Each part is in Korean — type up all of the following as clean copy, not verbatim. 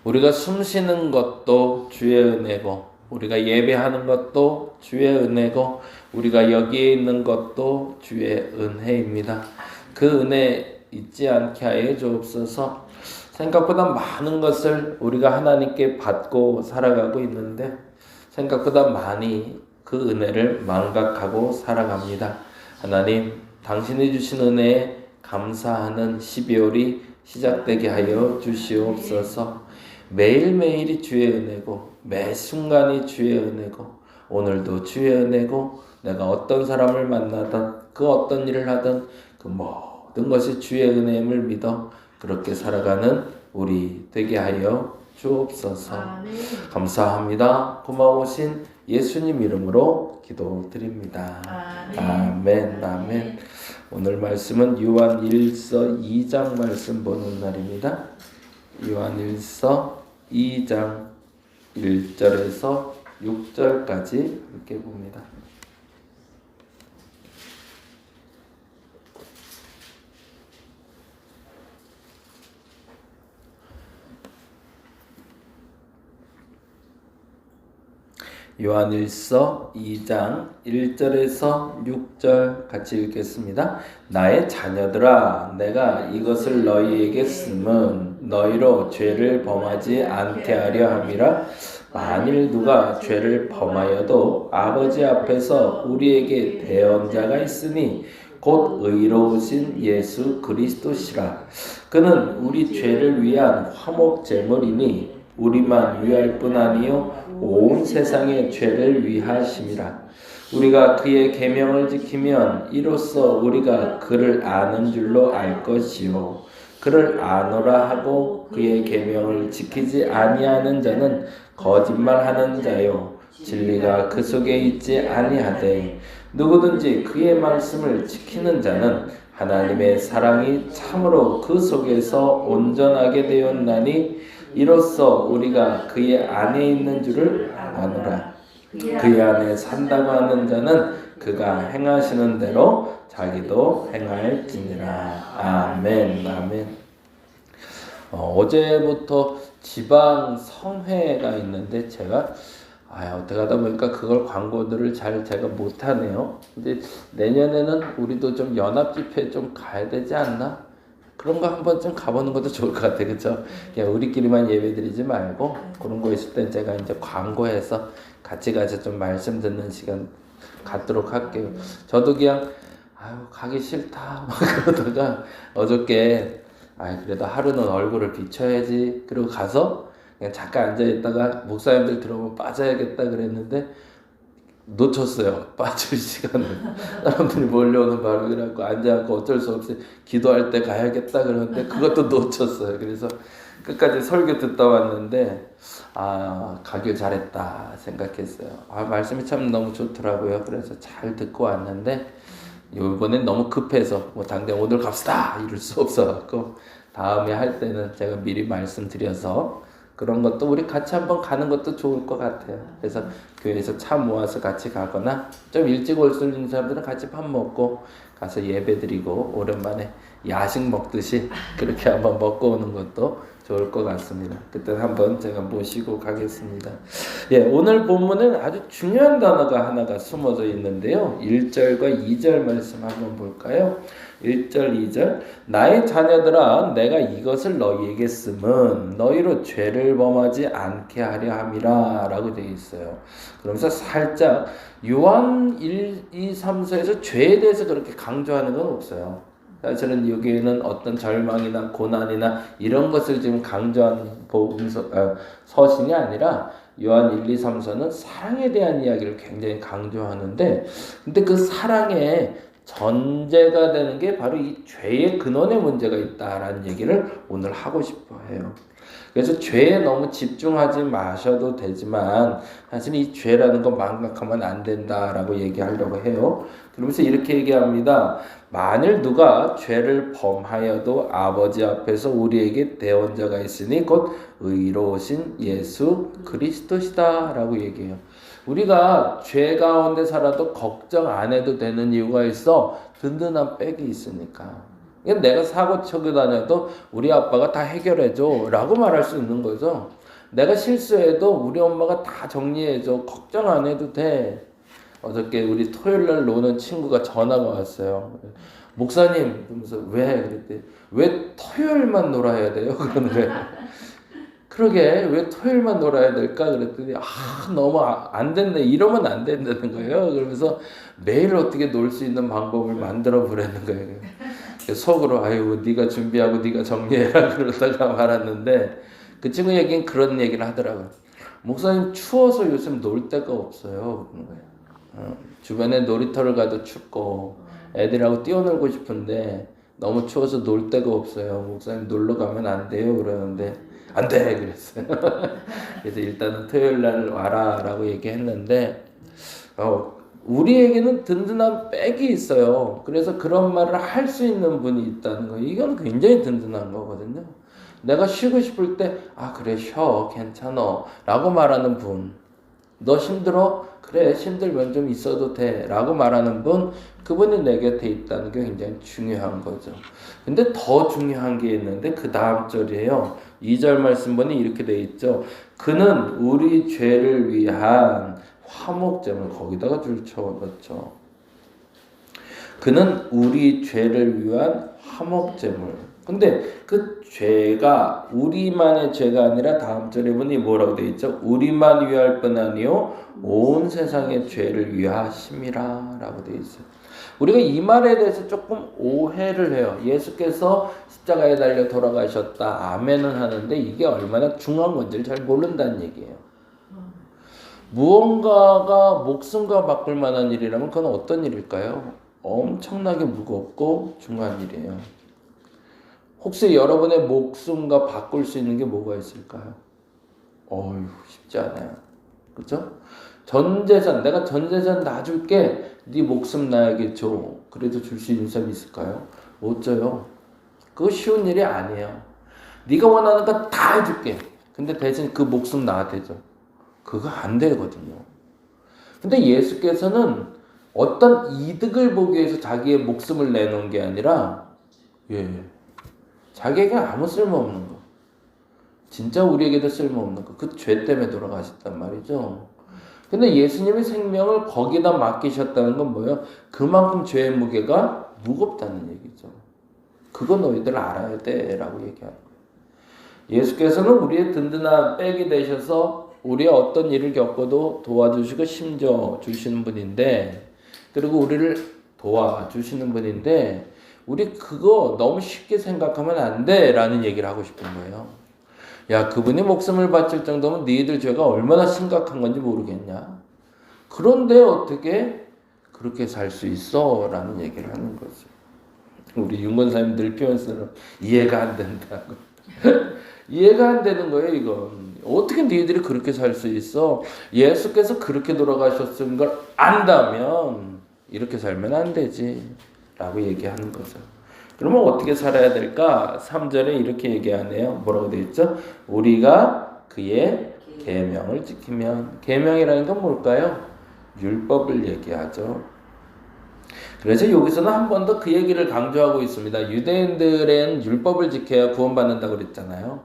우리가 숨 쉬는 것도 주의 은혜고, 우리가 예배하는 것도 주의 은혜고, 우리가 여기에 있는 것도 주의 은혜입니다. 그 은혜 잊지 않게 하여 주옵소서. 생각보다 많은 것을 우리가 하나님께 받고 살아가고 있는데 생각보다 많이 그 은혜를 망각하고 살아갑니다. 하나님, 당신이 주신 은혜에 감사하는 12월이 시작되게 하여 주시옵소서. 매일매일이 주의 은혜고 매 순간이 주의 은혜고 오늘도 주의 은혜고 내가 어떤 사람을 만나든 그 어떤 일을 하든 그 모든 것이 주의 은혜임을 믿어 그렇게 살아가는 우리 되게 하여 주옵소서. 감사합니다. 고마우신 예수님 이름으로 기도드립니다. 아멘. 아멘. 오늘 말씀은 요한일서 2장 말씀 보는 날입니다. 요한일서 2장 1절에서 6절까지 이렇게 봅니다. 요한일서 2장 1절에서 6절 같이 읽겠습니다. 나의 자녀들아, 내가 이것을 너희에게 쓰면 너희로 죄를 범하지 않게 하려 함이라. 만일 누가 죄를 범하여도 아버지 앞에서 우리에게 대언자가 있으니 곧 의로우신 예수 그리스도시라. 그는 우리 죄를 위한 화목 제물이니 우리만 위할 뿐 아니요 온 세상의 죄를 위하심이라. 우리가 그의 계명을 지키면 이로써 우리가 그를 아는 줄로 알 것이요 그를 아노라 하고 그의 계명을 지키지 아니하는 자는 거짓말하는 자요 진리가 그 속에 있지 아니하되 누구든지 그의 말씀을 지키는 자는 하나님의 사랑이 참으로 그 속에서 온전하게 되었나니 이로써 우리가 그의 안에 있는 줄을 아노라. 그의 안에 산다고 하는 자는 그가 행하시는 대로 자기도 행할지니라. 아멘. 아멘. 어제부터 지방 성회가 있는데 제가 어떻게 하다 보니까 그걸 광고들을 잘 제가 못하네요. 근데 내년에는 우리도 좀 연합 집회 좀 가야 되지 않나? 그런 거 한번 좀 가보는 것도 좋을 것 같아요. 그렇죠? 그냥 우리끼리만 예배드리지 말고 그런 거 있을 땐 제가 이제 광고해서 같이 가서 좀 말씀 듣는 시간 갖도록 할게요. 저도 그냥 가기 싫다 막 그러다가 어저께 그래도 하루는 얼굴을 비춰야지 그리고 가서 그냥 잠깐 앉아있다가 목사님들 들어오면 빠져야겠다 그랬는데 놓쳤어요. 빠질 시간을. 사람들이 몰려오는 바로 그래갖고 앉아갖고 어쩔 수 없이 기도할 때 가야겠다 그러는데 그것도 놓쳤어요. 그래서 끝까지 설교 듣다 왔는데 가길 잘했다 생각했어요. 말씀이 참 너무 좋더라고요. 그래서 잘 듣고 왔는데 이번엔 너무 급해서 당장 오늘 갑시다 이럴 수 없어갖고 다음에 할 때는 제가 미리 말씀드려서 그런 것도 우리 같이 한번 가는 것도 좋을 것 같아요. 그래서 교회에서 차 모아서 같이 가거나 좀 일찍 올 수 있는 사람들은 같이 밥 먹고 가서 예배 드리고 오랜만에 야식 먹듯이 그렇게 한번 먹고 오는 것도 좋을 것 같습니다. 그때 한번 제가 모시고 가겠습니다. 오늘 본문은 아주 중요한 단어가 하나가 숨어져 있는데요. 1절과 2절 말씀 한번 볼까요? 1절 2절 나의 자녀들아 내가 이것을 너희에게 쓰면 너희로 죄를 범하지 않게 하려 함이라 라고 되어 있어요. 그러면서 살짝 요한 1, 2, 3, 4에서 죄에 대해서 그렇게 강조하는 건 없어요. 사실은 여기에는 어떤 절망이나 고난이나 이런 것을 지금 강조한 서신이 아니라 요한 1, 2, 3, 4는 사랑에 대한 이야기를 굉장히 강조하는데 근데 그 사랑의 전제가 되는 게 바로 이 죄의 근원에 문제가 있다라는 얘기를 오늘 하고 싶어 해요. 그래서 죄에 너무 집중하지 마셔도 되지만 사실 이 죄라는 건 망각하면 안 된다라고 얘기하려고 해요. 그러면서 이렇게 얘기합니다. 만일 누가 죄를 범하여도 아버지 앞에서 우리에게 대언자가 있으니 곧 의로우신 예수 그리스도시다 라고 얘기해요. 우리가 죄 가운데 살아도 걱정 안 해도 되는 이유가 있어. 든든한 백이 있으니까. 그러니까 내가 사고 치고 다녀도 우리 아빠가 다 해결해줘 라고 말할 수 있는 거죠. 내가 실수해도 우리 엄마가 다 정리해줘. 걱정 안 해도 돼. 어저께 우리 토요일날 노는 친구가 전화가 왔어요. 목사님, 그러면서 왜? 그랬더니 왜 토요일만 놀아야 돼요? 그러는 거예요. 그러게 왜 토요일만 놀아야 될까? 그랬더니 너무 안 됐네. 이러면 안 된다는 거예요. 그러면서 매일 어떻게 놀 수 있는 방법을 만들어 보라는 거예요. 속으로 아유 네가 준비하고 네가 정리해라 그러다가 말았는데 그 친구 얘기는 그런 얘기를 하더라고요. 목사님 추워서 요즘 놀 데가 없어요. 그러는 거예요. 주변에 놀이터를 가도 춥고 애들하고 뛰어놀고 싶은데 너무 추워서 놀 데가 없어요. 목사님 놀러 가면 안 돼요. 그러는데 안 돼 그랬어요. 그래서 일단은 토요일 날 와라 라고 얘기했는데 우리에게는 든든한 백이 있어요. 그래서 그런 말을 할 수 있는 분이 있다는 거예요. 이건 굉장히 든든한 거거든요. 내가 쉬고 싶을 때 그래 쉬어 괜찮어 라고 말하는 분, 너 힘들어? 그래 힘들면 좀 있어도 돼 라고 말하는 분, 그분이 내 곁에 있다는 게 굉장히 중요한 거죠. 근데 더 중요한 게 있는데 그 다음 절이에요. 2절 말씀 보니 이렇게 돼 있죠. 그는 우리 죄를 위한 화목제물, 거기다가 줄 쳐넣죠. 그는 우리 죄를 위한 화목제물. 근데 그 죄가 우리만의 죄가 아니라 다음 절에 보니 뭐라고 되어 있죠? 우리만 위할 뿐 아니요 온 세상의 죄를 위하심이라 라고 되어 있어요. 우리가 이 말에 대해서 조금 오해를 해요. 예수께서 십자가에 달려 돌아가셨다 아멘은 하는데 이게 얼마나 중요한 건지를 잘 모른다는 얘기예요. 무언가가 목숨과 바꿀 만한 일이라면 그건 어떤 일일까요? 엄청나게 무겁고 중요한 일이에요. 혹시 여러분의 목숨과 바꿀 수 있는 게 뭐가 있을까요? 쉽지 않아요. 그렇죠? 전 재산, 내가 전 재산 놔줄게. 네 목숨 나에게 줘. 그래도 줄 수 있는 사람이 있을까요? 못 줘요. 그거 쉬운 일이 아니에요. 네가 원하는 거 다 해줄게. 근데 대신 그 목숨 나한테 줘. 그거 안 되거든요. 근데 예수께서는 어떤 이득을 보기 위해서 자기의 목숨을 내놓은 게 아니라 자기에게 아무 쓸모없는 거, 진짜 우리에게도 쓸모없는 거, 그 죄 때문에 돌아가셨단 말이죠. 근데 예수님의 생명을 거기다 맡기셨다는 건 뭐예요? 그만큼 죄의 무게가 무겁다는 얘기죠. 그거 너희들 알아야 돼 라고 얘기하는 거예요. 예수께서는 우리의 든든한 백이 되셔서 우리의 어떤 일을 겪어도 도와주시고 심져 주시는 분인데, 그리고 우리를 도와주시는 분인데 우리 그거 너무 쉽게 생각하면 안 돼 라는 얘기를 하고 싶은 거예요. 야, 그분이 목숨을 바칠 정도면 너희들 죄가 얼마나 심각한 건지 모르겠냐. 그런데 어떻게 그렇게 살 수 있어? 라는 얘기를 하는 거죠. 우리 윤건사님 늘 표현처럼 이해가 안 된다고. 이해가 안 되는 거예요, 이건. 어떻게 너희들이 그렇게 살 수 있어? 예수께서 그렇게 돌아가셨은 걸 안다면 이렇게 살면 안 되지 라고 얘기하는 거죠. 그러면 어떻게 살아야 될까? 3절에 이렇게 얘기하네요. 뭐라고 되어 있죠? 우리가 그의 계명을 지키면. 계명이라는 건 뭘까요? 율법을 얘기하죠. 그래서 여기서는 한 번 더 그 얘기를 강조하고 있습니다. 유대인들은 율법을 지켜야 구원받는다고 그랬잖아요.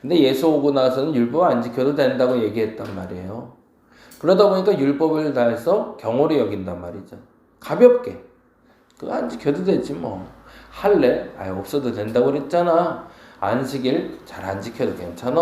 근데 예수 오고 나서는 율법 안 지켜도 된다고 얘기했단 말이에요. 그러다 보니까 율법을 다해서 경홀히 여긴단 말이죠. 가볍게. 그거 안 지켜도 되지 뭐. 할래? 없어도 된다고 그랬잖아. 안식일 잘 안 지켜도 괜찮아.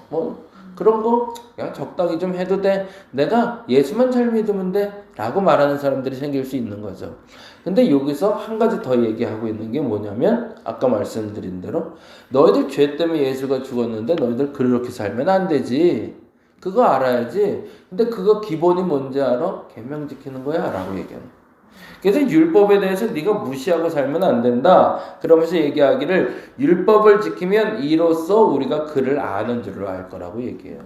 뭐 그런 거 그냥 적당히 좀 해도 돼. 내가 예수만 잘 믿으면 돼. 라고 말하는 사람들이 생길 수 있는 거죠. 근데 여기서 한 가지 더 얘기하고 있는 게 뭐냐면 아까 말씀드린 대로 너희들 죄 때문에 예수가 죽었는데 너희들 그렇게 살면 안 되지. 그거 알아야지. 근데 그거 기본이 뭔지 알아? 계명 지키는 거야 라고 얘기하는 거야. 그래서 율법에 대해서 네가 무시하고 살면 안 된다. 그러면서 얘기하기를 율법을 지키면 이로써 우리가 그를 아는 줄을 알 거라고 얘기해요.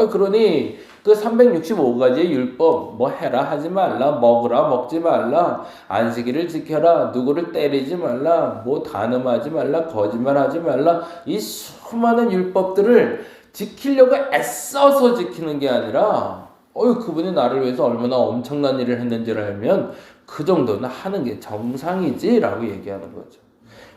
그러니 그 365가지의 율법 뭐 해라 하지 말라, 먹으라 먹지 말라, 안식일을 지켜라, 누구를 때리지 말라, 뭐 단음하지 말라, 거짓말하지 말라, 이 수많은 율법들을 지키려고 애써서 지키는 게 아니라 그분이 나를 위해서 얼마나 엄청난 일을 했는지를 알면 그 정도는 하는 게 정상이지 라고 얘기하는 거죠.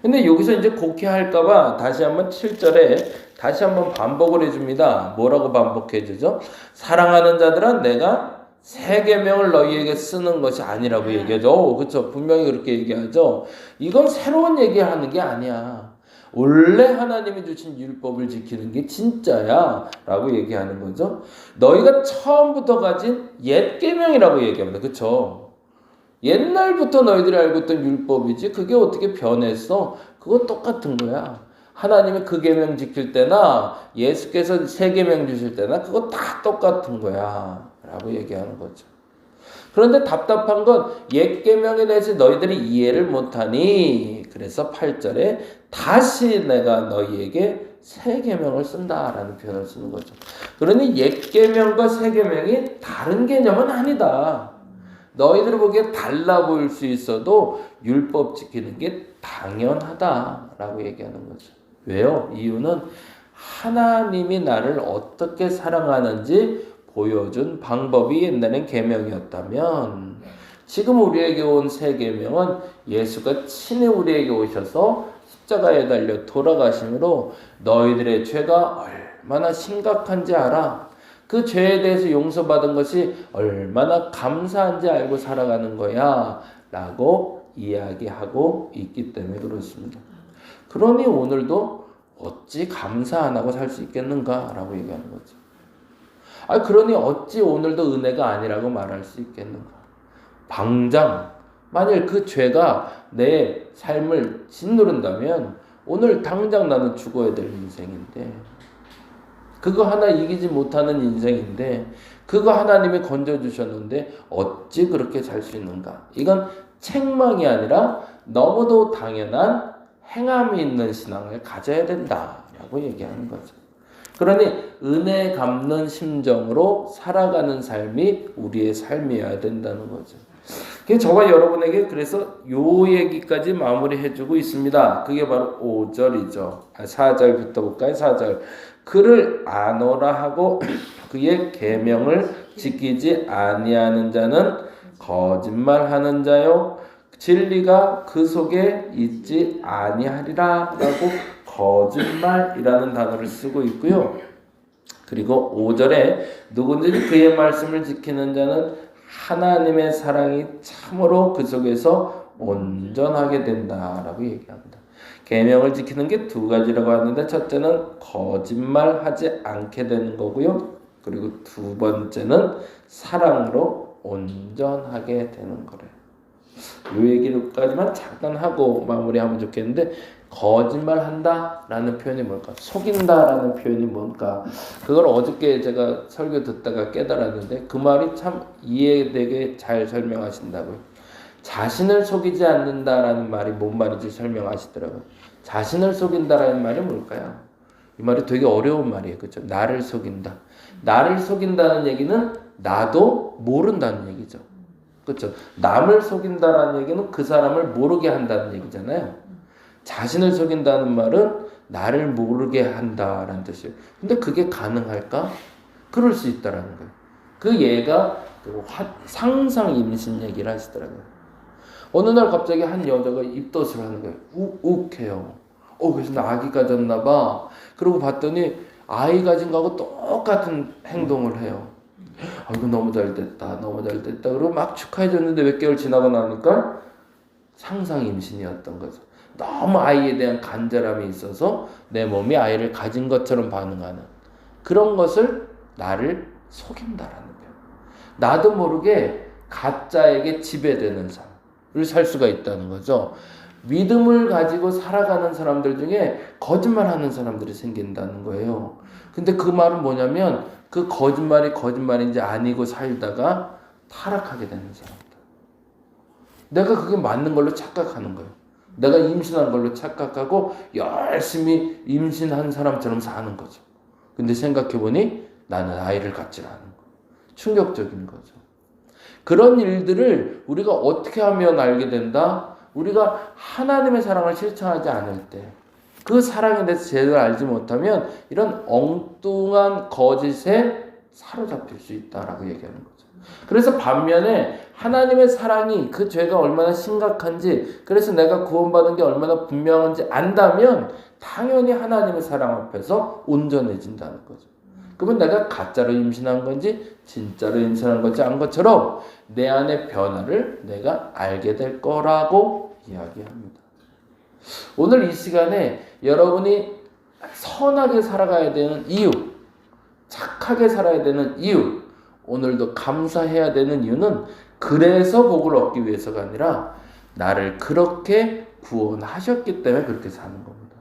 근데 여기서 이제 곡해할까봐 다시 한번 7절에 다시 한번 반복을 해줍니다. 뭐라고 반복해주죠? 사랑하는 자들아 내가 새 계명을 너희에게 쓰는 것이 아니라고 얘기하죠. 그렇죠? 분명히 그렇게 얘기하죠. 이건 새로운 얘기하는 게 아니야. 원래 하나님이 주신 율법을 지키는 게 진짜야 라고 얘기하는 거죠. 너희가 처음부터 가진 옛 계명이라고 얘기합니다. 그렇죠? 옛날부터 너희들이 알고 있던 율법이지 그게 어떻게 변했어? 그거 똑같은 거야. 하나님이 그 계명 지킬 때나 예수께서 새 계명 주실 때나 그거 다 똑같은 거야 라고 얘기하는 거죠. 그런데 답답한 건 옛 계명에 대해서 너희들이 이해를 못하니 그래서 8절에 다시 내가 너희에게 새 계명을 쓴다라는 표현을 쓰는 거죠. 그러니 옛 계명과 새 계명이 다른 개념은 아니다. 너희들이 보기에 달라 보일 수 있어도 율법 지키는 게 당연하다라고 얘기하는 거죠. 왜요? 이유는 하나님이 나를 어떻게 사랑하는지 보여준 방법이 옛날엔 계명이었다면 지금 우리에게 온 새 계명은 예수가 친히 우리에게 오셔서 십자가에 달려 돌아가심으로 너희들의 죄가 얼마나 심각한지 알아. 그 죄에 대해서 용서받은 것이 얼마나 감사한지 알고 살아가는 거야 라고 이야기하고 있기 때문에 그렇습니다. 그러니 오늘도 어찌 감사 안 하고 살 수 있겠는가 라고 얘기하는 거죠. 그러니 어찌 오늘도 은혜가 아니라고 말할 수 있겠는가. 당장 만일 그 죄가 내 삶을 짓누른다면 오늘 당장 나는 죽어야 될 인생인데 그거 하나 이기지 못하는 인생인데 그거 하나님이 건져주셨는데 어찌 그렇게 살 수 있는가. 이건 책망이 아니라 너무도 당연한 행함이 있는 신앙을 가져야 된다라고 얘기하는 거죠. 그러니 은혜 갚는 심정으로 살아가는 삶이 우리의 삶이어야 된다는 거죠. 저와 여러분에게 그래서 요 얘기까지 마무리해주고 있습니다. 그게 바로 5절이죠. 4절부터 볼까요? 4절. 그를 아노라 하고 그의 계명을 지키지 아니하는 자는 거짓말하는 자요 진리가 그 속에 있지 아니하리라 라고 거짓말이라는 단어를 쓰고 있고요. 그리고 5절에 누구든지 그의 말씀을 지키는 자는 하나님의 사랑이 참으로 그 속에서 온전하게 된다라고 얘기합니다. 계명을 지키는 게 두 가지라고 하는데 첫째는 거짓말하지 않게 되는 거고요. 그리고 두 번째는 사랑으로 온전하게 되는 거래요. 이 얘기까지만 잠깐 하고 마무리하면 좋겠는데 거짓말한다라는 표현이 뭘까? 속인다라는 표현이 뭔가? 그걸 어저께 제가 설교 듣다가 깨달았는데 그 말이 참 이해되게 잘 설명하신다고요. 자신을 속이지 않는다라는 말이 뭔 말인지 설명하시더라고요. 자신을 속인다라는 말이 뭘까요? 이 말이 되게 어려운 말이에요. 그렇죠? 나를 속인다. 나를 속인다는 얘기는 나도 모른다는 얘기죠. 그렇죠? 남을 속인다라는 얘기는 그 사람을 모르게 한다는 얘기잖아요. 자신을 속인다는 말은 나를 모르게 한다라는 뜻이에요. 근데 그게 가능할까? 그럴 수 있다라는 거예요. 그 얘가 상상 임신 얘기를 하시더라고요. 어느 날 갑자기 한 여자가 입덧을 하는 거예요. 욱해요. 그래서 나 아기 가졌나 봐. 그러고 봤더니 아이 가진 거하고 똑같은 행동을 해요. 이거 너무 잘 됐다. 너무 잘 됐다. 그리고 막 축하해줬는데 몇 개월 지나고 나니까 상상 임신이었던 거죠. 너무 아이에 대한 간절함이 있어서 내 몸이 아이를 가진 것처럼 반응하는 그런 것을 나를 속인다라는 거예요. 나도 모르게 가짜에게 지배되는 삶을 살 수가 있다는 거죠. 믿음을 가지고 살아가는 사람들 중에 거짓말하는 사람들이 생긴다는 거예요. 근데 그 말은 뭐냐면 그 거짓말이 거짓말인지 아니고 살다가 타락하게 되는 사람들. 내가 그게 맞는 걸로 착각하는 거예요. 내가 임신한 걸로 착각하고 열심히 임신한 사람처럼 사는 거죠. 근데 생각해보니 나는 아이를 갖지 않은 거. 충격적인 거죠. 그런 일들을 우리가 어떻게 하면 알게 된다? 우리가 하나님의 사랑을 실천하지 않을 때, 그 사랑에 대해서 제대로 알지 못하면 이런 엉뚱한 거짓에 사로잡힐 수 있다라고 얘기하는 거죠. 그래서 반면에 하나님의 사랑이 그 죄가 얼마나 심각한지, 그래서 내가 구원받은 게 얼마나 분명한지 안다면 당연히 하나님의 사랑 앞에서 온전해진다는 거죠. 그러면 내가 가짜로 임신한 건지 진짜로 임신한 건지 안 것처럼 내 안의 변화를 내가 알게 될 거라고 이야기합니다. 오늘 이 시간에 여러분이 선하게 살아가야 되는 이유, 착하게 살아야 되는 이유, 오늘도 감사해야 되는 이유는 그래서 복을 얻기 위해서가 아니라 나를 그렇게 구원하셨기 때문에 그렇게 사는 겁니다.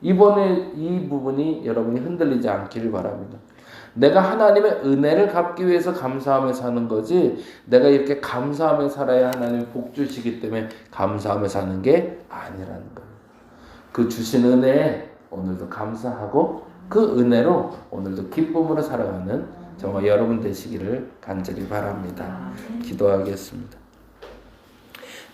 이번에 이 부분이 여러분이 흔들리지 않기를 바랍니다. 내가 하나님의 은혜를 갚기 위해서 감사하며 사는 거지, 내가 이렇게 감사하며 살아야 하나님이 복 주시기 때문에 감사하며 사는 게 아니라는 거예요. 그 주신 은혜에 오늘도 감사하고 그 은혜로 오늘도 기쁨으로 살아가는 정말 여러분 되시기를 간절히 바랍니다. 기도하겠습니다.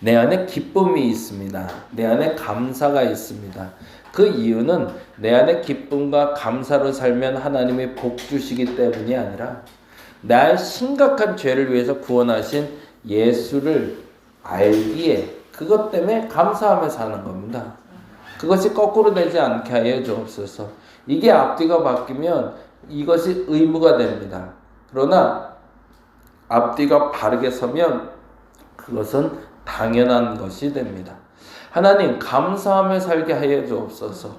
내 안에 기쁨이 있습니다. 내 안에 감사가 있습니다. 그 이유는 내 안에 기쁨과 감사로 살면 하나님이 복 주시기 때문이 아니라 나의 심각한 죄를 위해서 구원하신 예수를 알기에 그것 때문에 감사하며 사는 겁니다. 그것이 거꾸로 되지 않게 하여 주옵소서. 이게 앞뒤가 바뀌면 이것이 의무가 됩니다. 그러나 앞뒤가 바르게 서면 그것은 당연한 것이 됩니다. 하나님, 감사하며 살게 하여 주옵소서.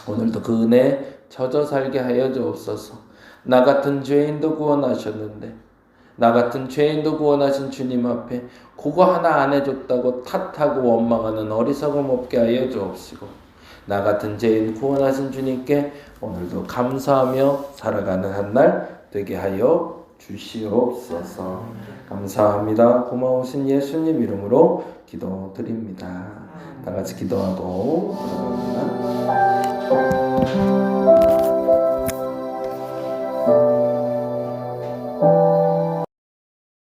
오늘도 그 은혜에 젖어 살게 하여 주옵소서. 나 같은 죄인도 구원하셨는데, 나 같은 죄인도 구원하신 주님 앞에 그거 하나 안 해줬다고 탓하고 원망하는 어리석음 없게 하여 주옵시고, 나 같은 죄인 구원하신 주님께 오늘도 감사하며 살아가는 한 날 되게 하여 주시옵소서. 감사합니다. 고마우신 예수님 이름으로 기도드립니다. 다 같이 기도하고